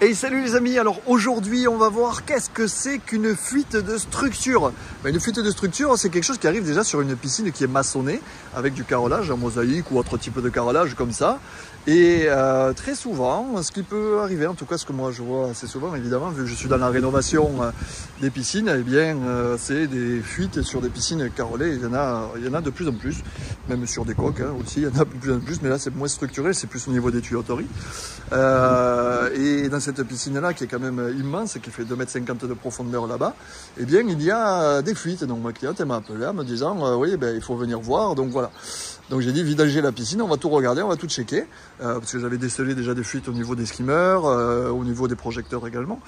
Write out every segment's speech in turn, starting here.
Hey, salut les amis, alors aujourd'hui on va voir qu'est-ce que c'est qu'une fuite de structure. Une fuite de structure, c'est quelque chose qui arrive déjà sur une piscine qui est maçonnée avec du carrelage en mosaïque ou autre type de carrelage comme ça. Et très souvent, ce qui peut arriver, en tout cas ce que moi je vois assez souvent évidemment, vu que je suis dans la rénovation des piscines, eh bien c'est des fuites sur des piscines carrelées. Il y en a de plus en plus, même sur des coques aussi, il y en a de plus en plus, mais là c'est moins structuré, c'est plus au niveau des tuyauteries. Et dans cette piscine-là, qui est quand même immense, qui fait 2,50 m de profondeur là-bas, eh bien il y a des fuites. Donc ma cliente m'a appelé en me disant oui, il faut venir voir, donc voilà. Donc j'ai dit vidager la piscine, on va tout regarder, on va tout checker, parce que j'avais décelé déjà des fuites au niveau des skimmers, au niveau des projecteurs également.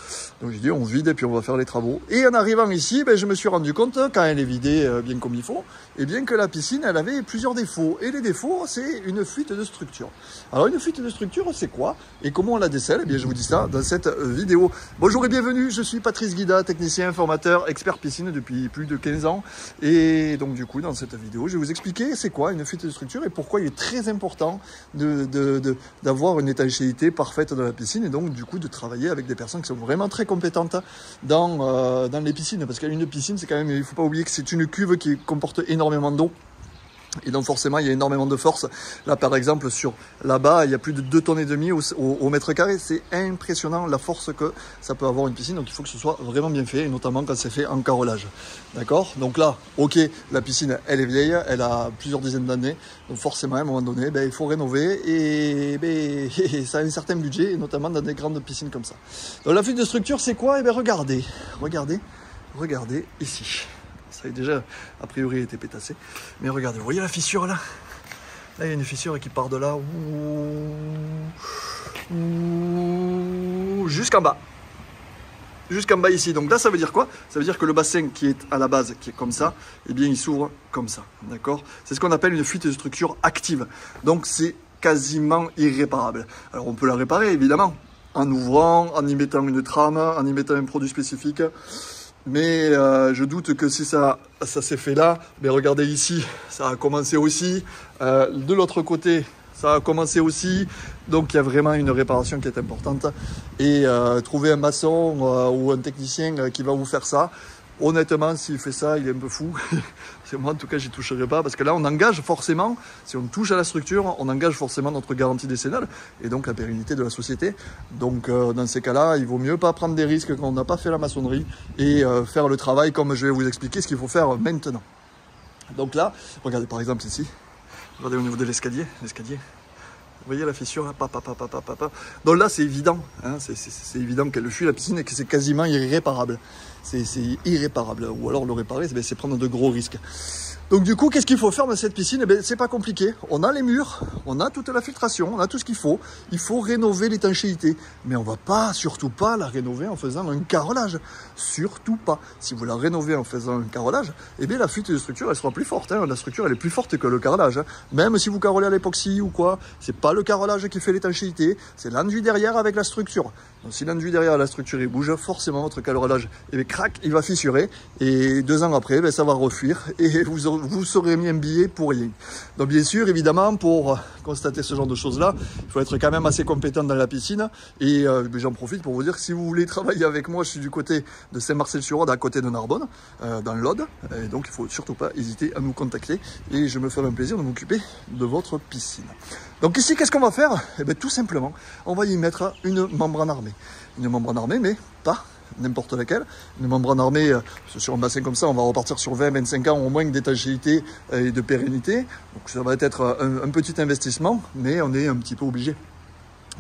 Donc j'ai dit on vide et puis on va faire les travaux. Et en arrivant ici, je me suis rendu compte, quand elle est vidée bien comme il faut, et bien que la piscine, elle avait plusieurs défauts. Et les défauts, c'est une fuite de structure. Alors une fuite de structure, c'est quoi? Et comment on la décèle? Eh bien je vous dis ça dans cette vidéo. Bonjour et bienvenue, je suis Patrice Guida, technicien, formateur, expert piscine depuis plus de 15 ans. Et donc du coup, dans cette vidéo, je vais vous expliquer c'est quoi une fuite de structure et pourquoi il est très important d'avoir une étanchéité parfaite dans la piscine et donc du coup de travailler avec des personnes qui sont vraiment très compétentes dans les piscines, parce qu'une piscine, c'est quand même, il ne faut pas oublier que c'est une cuve qui comporte énormément d'eau. Et donc forcément, il y a énormément de force. Là, par exemple, sur là-bas, il y a plus de 2,5 tonnes au mètre carré. C'est impressionnant la force que ça peut avoir une piscine. Donc il faut que ce soit vraiment bien fait, et notamment quand c'est fait en carrelage. D'accord? Donc là, ok, la piscine, elle est vieille, elle a plusieurs dizaines d'années. Donc forcément, à un moment donné, il faut rénover. Et ça a un certain budget, et notamment dans des grandes piscines comme ça. Donc la fuite de structure, c'est quoi? Regardez ici. Ça a déjà, a priori, été pétassé. Mais regardez, vous voyez la fissure là? Là, il y a une fissure qui part de là jusqu'en bas. Jusqu'en bas ici. Donc là, ça veut dire quoi? Ça veut dire que le bassin qui est à la base, qui est comme ça, eh bien, il s'ouvre comme ça. D'accord? C'est ce qu'on appelle une fuite de structure active. Donc, c'est quasiment irréparable. Alors, on peut la réparer, évidemment, en ouvrant, en y mettant une trame, en y mettant un produit spécifique. Mais je doute que si ça s'est fait là, mais regardez ici, ça a commencé aussi. De l'autre côté, ça a commencé aussi. Donc il y a vraiment une réparation qui est importante. Et trouver un maçon ou un technicien qui va vous faire ça, honnêtement, s'il fait ça, il est un peu fou. Moi, en tout cas, j'y toucherai pas, parce que là, on engage forcément, si on touche à la structure, on engage forcément notre garantie décennale et donc la pérennité de la société. Donc, dans ces cas-là, il vaut mieux pas prendre des risques quand on n'a pas fait la maçonnerie et faire le travail comme je vais vous expliquer ce qu'il faut faire maintenant. Donc là, regardez par exemple ici, regardez au niveau de l'escalier, Vous voyez la fissure, hein, Donc là, c'est évident, hein, c'est évident qu'elle fuit la piscine et que c'est quasiment irréparable. C'est irréparable. Ou alors le réparer, c'est prendre de gros risques. Donc du coup, qu'est-ce qu'il faut faire dans cette piscine? C'est pas compliqué. On a les murs, on a toute la filtration, on a tout ce qu'il faut. Il faut rénover l'étanchéité. Mais on va pas, surtout pas, la rénover en faisant un carrelage. Surtout pas. Si vous la rénovez en faisant un carrelage, eh bien la fuite de structure, elle sera plus forte. Hein. La structure, elle est plus forte que le carrelage. Hein. Même si vous carrelez à l'époxy ou quoi, c'est pas le carrelage qui fait l'étanchéité, c'est l'enduit derrière avec la structure. Donc si l'enduit derrière la structure il bouge, forcément votre carrelage, crac, il va fissurer. Et 2 ans après, ça va refuir et vous serez mis un billet pour rien. Donc bien sûr, évidemment, pour constater ce genre de choses-là, il faut être quand même assez compétent dans la piscine. Et j'en profite pour vous dire que si vous voulez travailler avec moi, je suis du côté de Saint-Marcel-sur-Aude, à côté de Narbonne, dans l'Aude. Et donc il ne faut surtout pas hésiter à nous contacter. Et je me ferai un plaisir de m'occuper de votre piscine. Donc ici, qu'est-ce qu'on va faire? Tout simplement, on va y mettre une membrane armée. Une membrane armée, mais pas n'importe laquelle. Une membrane armée, sur un bassin comme ça, on va repartir sur 20-25 ans au moins d'étanchéité et de pérennité. Donc ça va être un petit investissement, mais on est un petit peu obligé.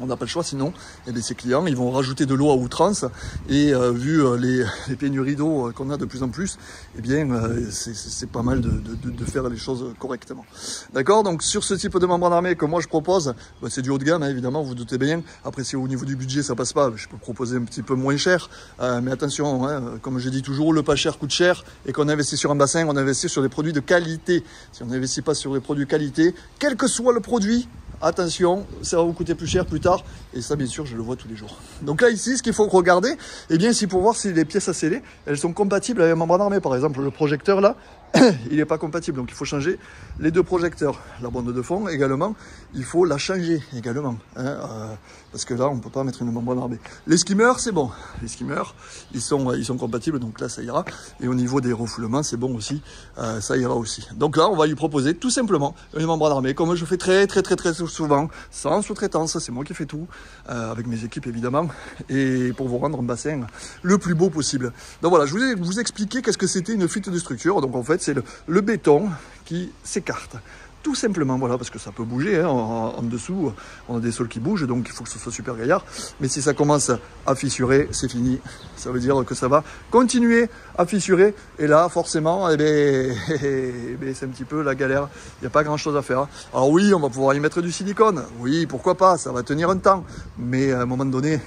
On n'a pas le choix, sinon ces clients ils vont rajouter de l'eau à outrance et vu les pénuries d'eau qu'on a de plus en plus, c'est pas mal de faire les choses correctement. D'accord? Donc sur ce type de membrane armée que moi je propose, c'est du haut de gamme, hein, évidemment, vous vous doutez bien. Après si au niveau du budget ça passe pas, je peux proposer un petit peu moins cher, mais attention, hein, comme je dis toujours, le pas cher coûte cher, et qu'on investit sur un bassin, on investit sur des produits de qualité. Si on n'investit pas sur des produits de qualité, quel que soit le produit, attention, ça va vous coûter plus cher plus tard. Et ça, bien sûr, je le vois tous les jours. Donc là, ici, ce qu'il faut regarder, c'est pour voir si les pièces à sceller, elles sont compatibles avec un membrane armée. Par exemple, le projecteur, là, il n'est pas compatible. Donc, il faut changer les deux projecteurs. La bande de fond, également, il faut la changer également. Hein. parce que là, on ne peut pas mettre une membrane armée. Les skimmers, c'est bon. Les skimmers, ils sont compatibles, donc là, ça ira. Et au niveau des refoulements, c'est bon aussi, ça ira aussi. Donc là, on va lui proposer tout simplement une membrane armée, comme je fais très souvent, sans sous-traitance, c'est moi qui fais tout, avec mes équipes évidemment, et pour vous rendre un bassin le plus beau possible. Donc voilà, je voulais vous expliquer qu'est-ce que c'était une fuite de structure. Donc en fait, c'est le béton qui s'écarte. Tout simplement, voilà, parce que ça peut bouger, hein, en dessous, on a des sols qui bougent, donc il faut que ce soit super gaillard. Mais si ça commence à fissurer, c'est fini. Ça veut dire que ça va continuer à fissurer. Et là, forcément, eh ben, c'est un petit peu la galère. Il n'y a pas grand-chose à faire. Alors oui, on va pouvoir y mettre du silicone. Oui, pourquoi pas, ça va tenir un temps. Mais à un moment donné,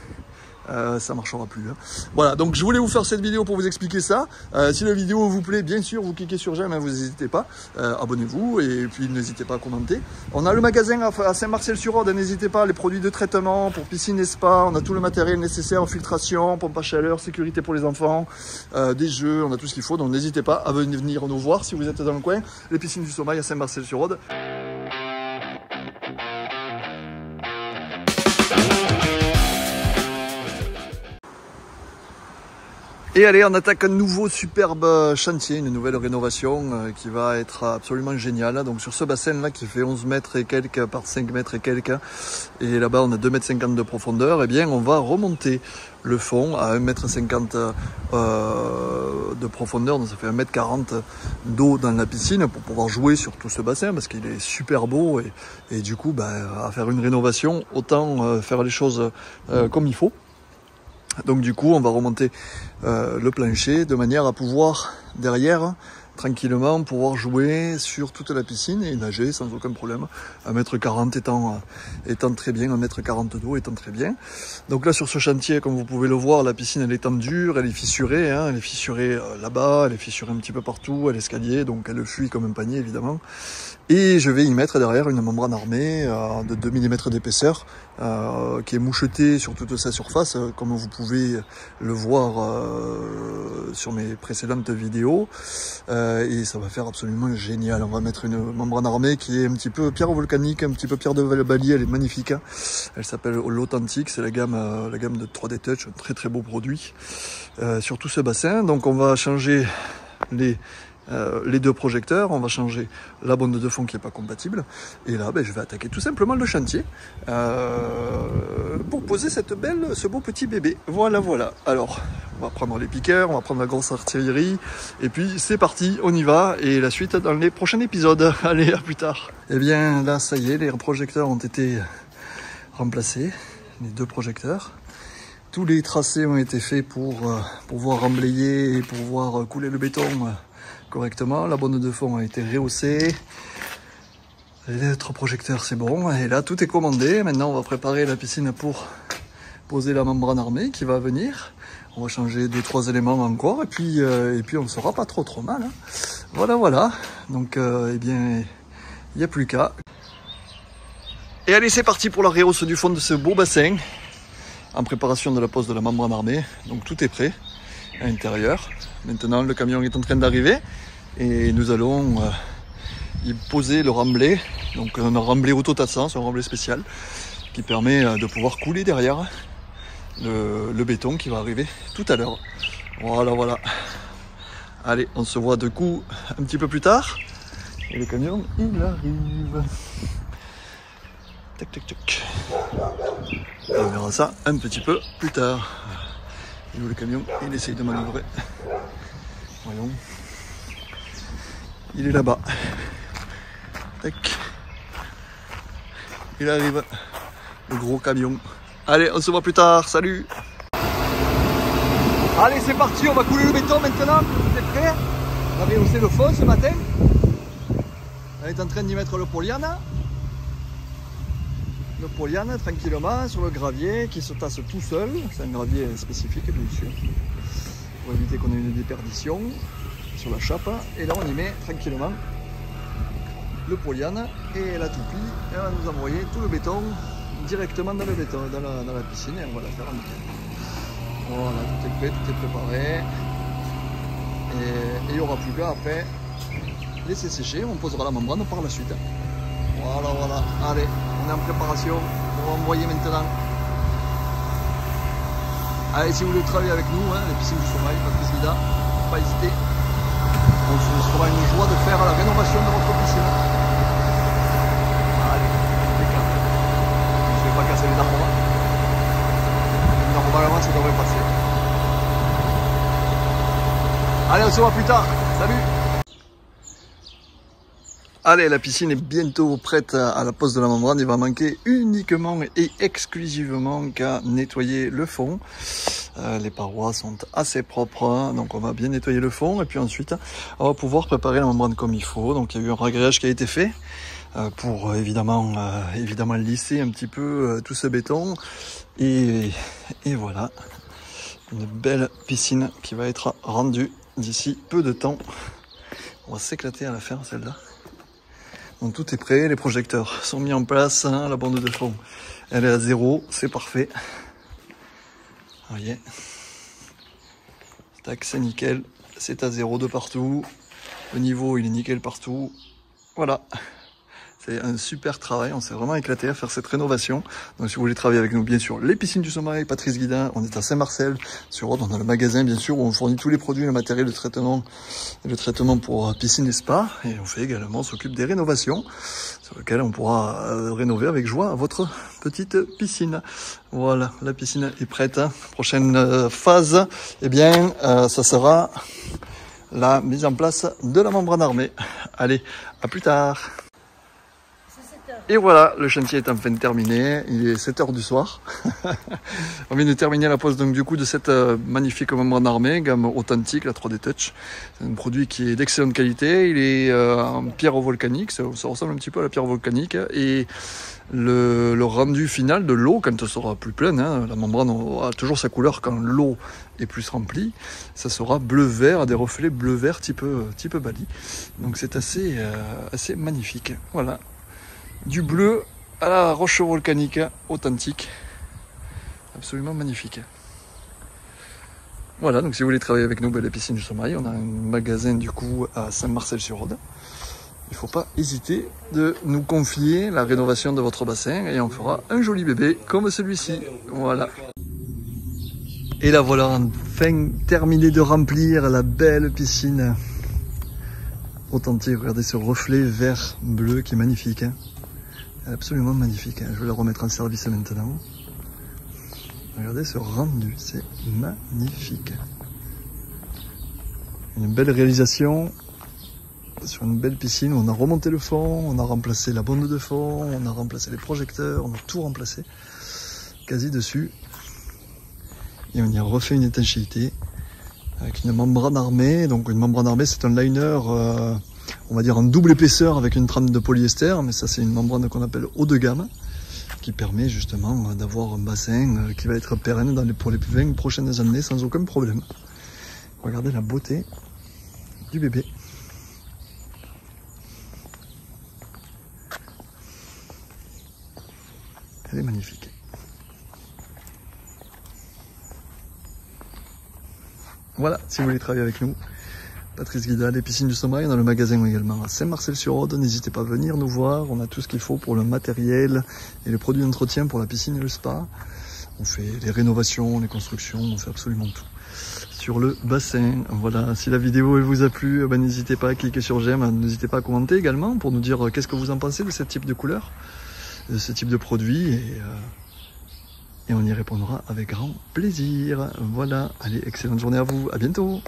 ça marchera plus, hein. Voilà, donc je voulais vous faire cette vidéo pour vous expliquer ça. Si la vidéo vous plaît, bien sûr, vous cliquez sur j'aime, hein, vous n'hésitez pas, abonnez-vous et puis n'hésitez pas à commenter. On a le magasin à Saint-Marcel-sur-Aude, n'hésitez pas, les produits de traitement pour piscine et spa, on a tout le matériel nécessaire, filtration, pompe à chaleur, sécurité pour les enfants, des jeux, on a tout ce qu'il faut, donc n'hésitez pas à venir nous voir si vous êtes dans le coin. Les piscines du Sommeil à Saint-Marcel-sur-Aude. Et allez, on attaque un nouveau superbe chantier, une nouvelle rénovation qui va être absolument géniale. Donc sur ce bassin là qui fait 11 mètres et quelques par 5 mètres et quelques, et là-bas on a 2,50 m de profondeur, eh bien on va remonter le fond à 1,50 m de profondeur, donc ça fait 1,40 m d'eau dans la piscine pour pouvoir jouer sur tout ce bassin parce qu'il est super beau et du coup à faire une rénovation, autant faire les choses comme il faut. Donc du coup, on va remonter le plancher de manière à pouvoir, derrière, tranquillement, pouvoir jouer sur toute la piscine et nager sans aucun problème. 1,40 m étant très bien, 1,40 m d'eau étant très bien. Donc là, sur ce chantier, comme vous pouvez le voir, la piscine, elle est en dur, elle est fissurée, hein, elle est fissurée là-bas, elle est fissurée un petit peu partout, à l'escalier, donc elle fuit comme un panier, évidemment. Et je vais y mettre derrière une membrane armée de 2 mm d'épaisseur qui est mouchetée sur toute sa surface, comme vous pouvez le voir sur mes précédentes vidéos. Et ça va faire absolument génial. On va mettre une membrane armée qui est un petit peu pierre volcanique, un petit peu pierre de Bali, elle est magnifique. Hein. Elle s'appelle l'Authentique, c'est la gamme de 3D Touch, un très beau produit sur tout ce bassin. Donc on va changer les deux projecteurs, on va changer la bande de fond qui n'est pas compatible et là je vais attaquer tout simplement le chantier pour poser ce beau petit bébé. Voilà. Alors on va prendre les piqueurs, on va prendre la grosse artillerie et puis c'est parti, on y va et la suite dans les prochains épisodes. Allez, à plus tard. Et bien là ça y est, les projecteurs ont été remplacés, les deux projecteurs. Tous les tracés ont été faits pour pouvoir emblayer et pouvoir couler le béton correctement. La bande de fond a été rehaussée. Les autres projecteurs, c'est bon. Et là, tout est commandé. Maintenant, on va préparer la piscine pour poser la membrane armée qui va venir. On va changer 2-3 éléments encore. Et puis on ne sera pas trop mal. Hein. Voilà. Donc, eh bien, il n'y a plus qu'à. Et allez, c'est parti pour la rehausse du fond de ce beau bassin. En préparation de la pose de la membrane armée. Donc, tout est prêt à l'intérieur. Maintenant, le camion est en train d'arriver et nous allons y poser le remblai. Donc, un remblai auto-tassant, c'est un remblai spécial qui permet de pouvoir couler derrière le béton qui va arriver tout à l'heure. Voilà. Allez, on se voit de coup un petit peu plus tard. Et le camion, il arrive. Tac. Et on verra ça un petit peu plus tard. Et où le camion, il essaye de manœuvrer. Voyons. Il est là-bas. Tac. Il arrive. Le gros camion. Allez, on se voit plus tard. Salut. Allez, c'est parti. On va couler le béton maintenant. Tout est prêt. On a rehaussé le fond ce matin. On est en train d'y mettre le polyane. Le polyane tranquillement sur le gravier qui se tasse tout seul. C'est un gravier spécifique bien sûr. Pour éviter qu'on ait une déperdition sur la chape. Et là on y met tranquillement le polyane et la toupie. Et on va nous envoyer tout le béton directement dans le béton, dans la piscine et on va la faire en nickel. Voilà, tout est prêt, tout est préparé. Et il n'y aura plus qu'à après laisser sécher. On posera la membrane par la suite. Voilà. Allez, on est en préparation pour envoyer maintenant Allez, si vous voulez travailler avec nous, hein, les piscines du sommeil, Patrice Guida, pas hésiter. On se fera une joie de faire la rénovation de votre piscine. Allez, impeccable. Je ne vais pas casser les arbres. Normalement, ça devrait passer. Allez, on se voit plus tard. Salut! Allez, la piscine est bientôt prête à la pose de la membrane. Il va manquer uniquement et exclusivement qu'à nettoyer le fond. Les parois sont assez propres, hein, donc on va bien nettoyer le fond. Et puis ensuite, on va pouvoir préparer la membrane comme il faut. Donc il y a eu un ragréage qui a été fait pour évidemment lisser un petit peu tout ce béton. Et voilà, une belle piscine qui va être rendue d'ici peu de temps. On va s'éclater à la faire celle-là. Donc tout est prêt, les projecteurs sont mis en place, hein, la bande de fond elle est à 0, c'est parfait. Vous voyez, tac, c'est nickel, c'est à 0 de partout, le niveau il est nickel partout, voilà. C'est un super travail, on s'est vraiment éclaté à faire cette rénovation. Donc si vous voulez travailler avec nous, bien sûr, les piscines du sommeil, Patrice Guida, on est à Saint-Marcel, sur Aude, on a le magasin bien sûr, où on fournit tous les produits, le matériel de traitement, et le traitement pour piscine et spa. Et on fait également, on s'occupe des rénovations, sur lesquelles on pourra rénover avec joie votre petite piscine. Voilà, la piscine est prête. Prochaine phase, eh bien, ça sera la mise en place de la membrane armée. Allez, à plus tard. Et voilà, le chantier est enfin terminé, il est 7 h du soir. On vient de terminer la pose donc du coup de cette magnifique membrane armée, gamme authentique, la 3D Touch. C'est un produit qui est d'excellente qualité, il est en pierre volcanique, ça ressemble un petit peu à la pierre volcanique. Et le rendu final de l'eau, quand elle sera plus pleine, hein, la membrane aura toujours sa couleur quand l'eau est plus remplie, ça sera bleu-vert, à des reflets bleu-vert type Bali. Donc c'est assez magnifique, voilà. Du bleu à la roche volcanique authentique, absolument magnifique. Voilà, donc si vous voulez travailler avec nous, la piscine du sommeil, on a un magasin du coup à Saint-Marcel-sur-Aude. Il ne faut pas hésiter de nous confier la rénovation de votre bassin et on fera un joli bébé comme celui-ci. Voilà. Et là voilà, enfin terminé de remplir la belle piscine authentique. Regardez ce reflet vert bleu qui est magnifique, hein. Absolument magnifique, je vais la remettre en service maintenant. Regardez ce rendu, c'est magnifique. Une belle réalisation sur une belle piscine où on a remonté le fond, on a remplacé la bande de fond, on a remplacé les projecteurs, on a tout remplacé quasi dessus. Et on y a refait une étanchéité avec une membrane armée. Donc une membrane armée, c'est un liner on va dire en double épaisseur avec une trame de polyester, mais ça c'est une membrane qu'on appelle haut de gamme, qui permet justement d'avoir un bassin qui va être pérenne pour les 20 prochaines années sans aucun problème. Regardez la beauté du bébé. Elle est magnifique. Voilà, si vous voulez travailler avec nous, Patrice Guida, les piscines du sommeil, on a le magasin également à Saint-Marcel-sur-Aude. N'hésitez pas à venir nous voir, on a tout ce qu'il faut pour le matériel et les produits d'entretien pour la piscine et le spa. On fait les rénovations, les constructions, on fait absolument tout sur le bassin. Voilà, si la vidéo elle vous a plu, n'hésitez pas à cliquer sur j'aime, n'hésitez pas à commenter également pour nous dire qu'est-ce que vous en pensez de ce type de couleur, de ce type de produit. Et on y répondra avec grand plaisir. Voilà, allez, excellente journée à vous, à bientôt.